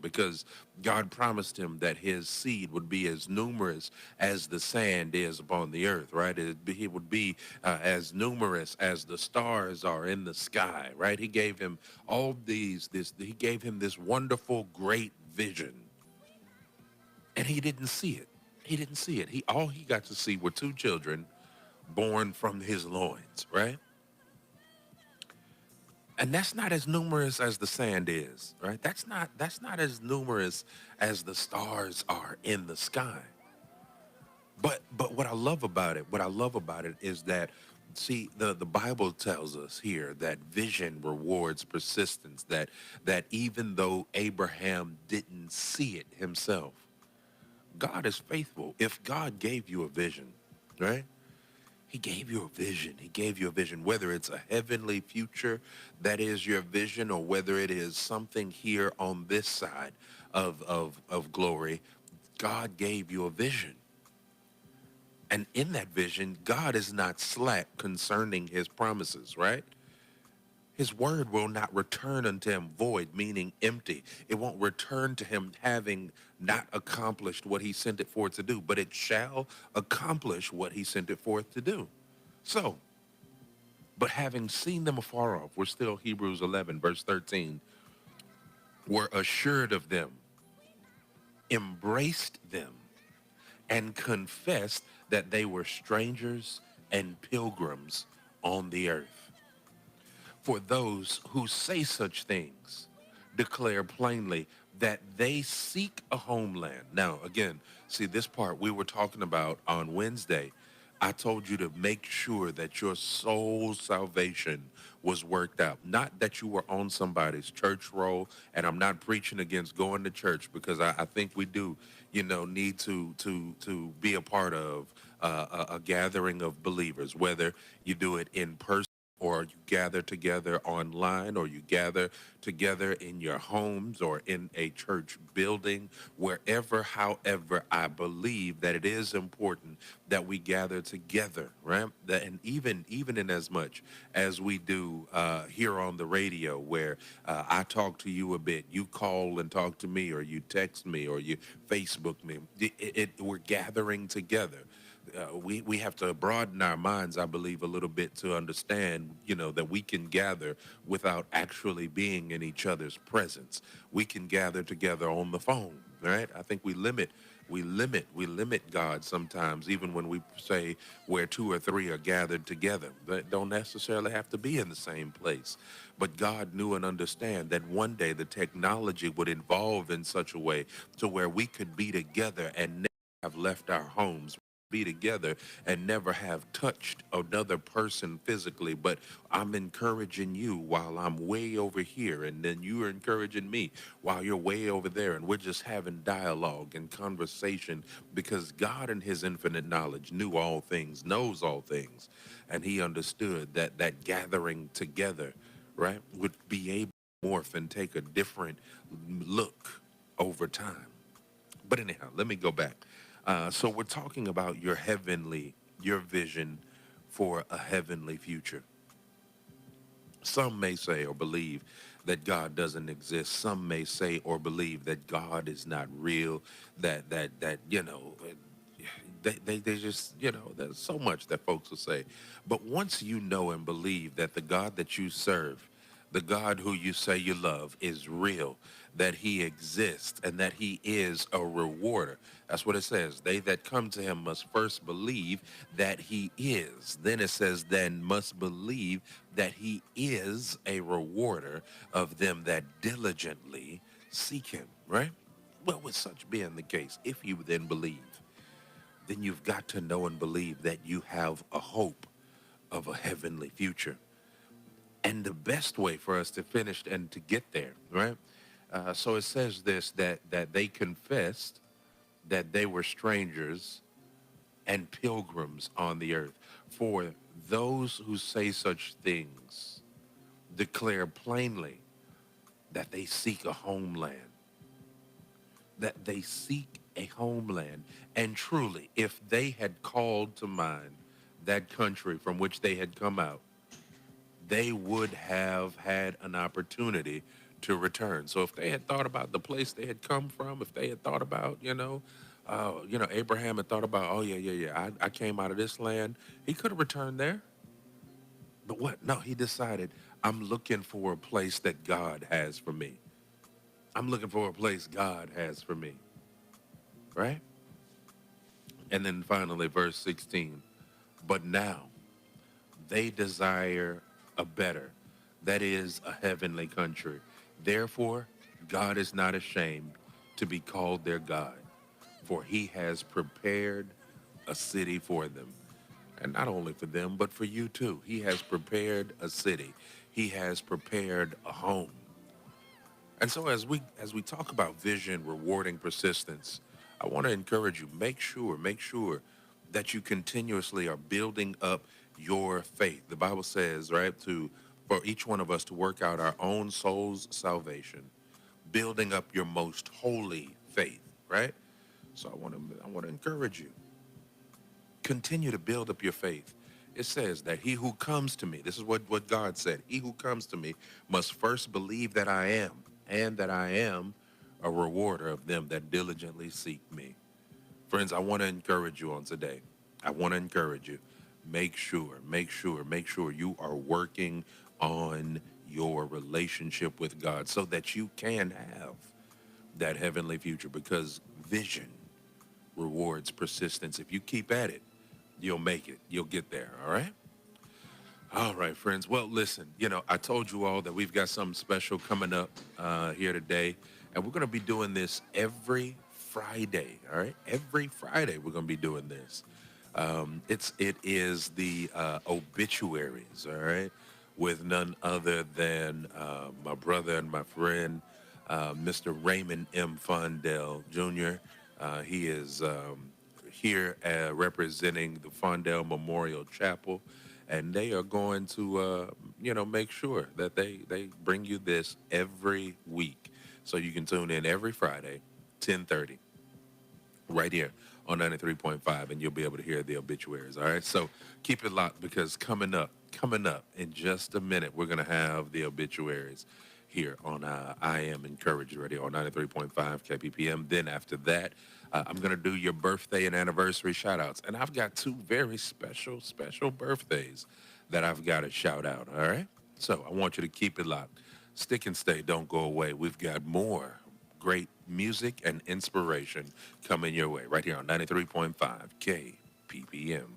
because God promised him that his seed would be as numerous as the sand is upon the earth, right? He would be as numerous as the stars are in the sky, right? He gave him he gave him this wonderful, great vision, and he didn't see it. He didn't see it. All he got to see were two children born from his loins, right? And that's not as numerous as the sand is, right? That's not as numerous as the stars are in the sky. But what I love about it is that, see, the Bible tells us here that vision rewards persistence, that even though Abraham didn't see it himself, God is faithful. If God gave you a vision, right? He gave you a vision. He gave you a vision, whether it's a heavenly future that is your vision, or whether it is something here on this side of glory. God gave you a vision. And in that vision, God is not slack concerning his promises, right? His word will not return unto him void, meaning empty. It won't return to him having not accomplished what he sent it forth to do, but it shall accomplish what he sent it forth to do. So, but having seen them afar off, we're still Hebrews 11, verse 13, were assured of them, embraced them, and confessed that they were strangers and pilgrims on the earth. For those who say such things declare plainly that they seek a homeland. Now, again, see this part we were talking about on Wednesday. I told you to make sure that your soul's salvation was worked out. Not that you were on somebody's church roll, and I'm not preaching against going to church, because I think we do, need to be a part of a gathering of believers, whether you do it in person, or you gather together online, or you gather together in your homes or in a church building, wherever, however. I believe that it is important that we gather together, right? And even in as much as we do here on the radio, where I talk to you a bit, you call and talk to me, or you text me, or you Facebook me. We're gathering together. We have to broaden our minds, I believe, a little bit to understand, that we can gather without actually being in each other's presence. We can gather together on the phone, right? I think we limit God sometimes, even when we say where two or three are gathered together. They don't necessarily have to be in the same place. But God knew and understand that one day the technology would evolve in such a way to where we could be together and never have left our homes, be together and never have touched another person physically. But I'm encouraging you while I'm way over here, and then you're encouraging me while you're way over there, and we're just having dialogue and conversation, because God in his infinite knowledge knew all things, knows all things, and he understood that that gathering together, right, would be able to morph and take a different look over time. But anyhow, let me go back. So we're talking about your vision for a heavenly future. Some may say or believe that God doesn't exist. Some may say or believe that God is not real. They just, there's so much that folks will say. But once you know and believe that the God that you serve, the God who you say you love, is real, that he exists, and that he is a rewarder. That's what it says. They that come to him must first believe that he is. Then it says, then must believe that he is a rewarder of them that diligently seek him, right? Well, with such being the case, if you then believe, then you've got to know and believe that you have a hope of a heavenly future. And the best way for us to finish and to get there, right? So it says this, that they confessed that they were strangers and pilgrims on the earth. For those who say such things declare plainly that they seek a homeland, that they seek a homeland. And truly, if they had called to mind that country from which they had come out, they would have had an opportunity to return. So if they had thought about the place they had come from, if they had thought about, Abraham had thought about, oh yeah, yeah, yeah, I came out of this land, he could have returned there. But what? No, he decided, I'm looking for a place that God has for me. I'm looking for a place God has for me, right? And then finally, verse 16, but now they desire a better, that is, a heavenly country. Therefore, God is not ashamed to be called their God, for he has prepared a city for them. And not only for them, but for you too. He has prepared a city. He has prepared a home. And so as we talk about vision, rewarding persistence, I want to encourage you, make sure that you continuously are building up your faith. The Bible says, right, to for each one of us to work out our own soul's salvation, building up your most holy faith, right? So I want to encourage you. Continue to build up your faith. It says that he who comes to me, this is what God said, he who comes to me must first believe that I am, and that I am a rewarder of them that diligently seek me. Friends, I want to encourage you on today. I want to encourage you. Make sure you are working on your relationship with God so that you can have that heavenly future, because vision rewards persistence. If you keep at it, you'll make it. You'll get there. All right. All right, friends. Well, listen, I told you all that we've got something special coming up here today, and we're going to be doing this every Friday. All right. Every Friday, we're going to be doing this. It is the obituaries. All right. With none other than my brother and my friend, Mr. Raymond M. Fondell Jr. He is here representing the Fondell Memorial Chapel, and they are going to, make sure that they bring you this every week, so you can tune in every Friday, 10:30, right here on 93.5, and you'll be able to hear the obituaries. All right, so keep it locked, because coming up in just a minute, we're gonna have the obituaries here on I Am Encouraged Radio on 93.5 KPPM. Then after that, I'm going to do your birthday and anniversary shout outs. And I've got two very special birthdays that I've got to shout out. All right. So I want you to keep it locked. Stick and stay. Don't go away. We've got more great music and inspiration coming your way right here on 93.5 KPPM.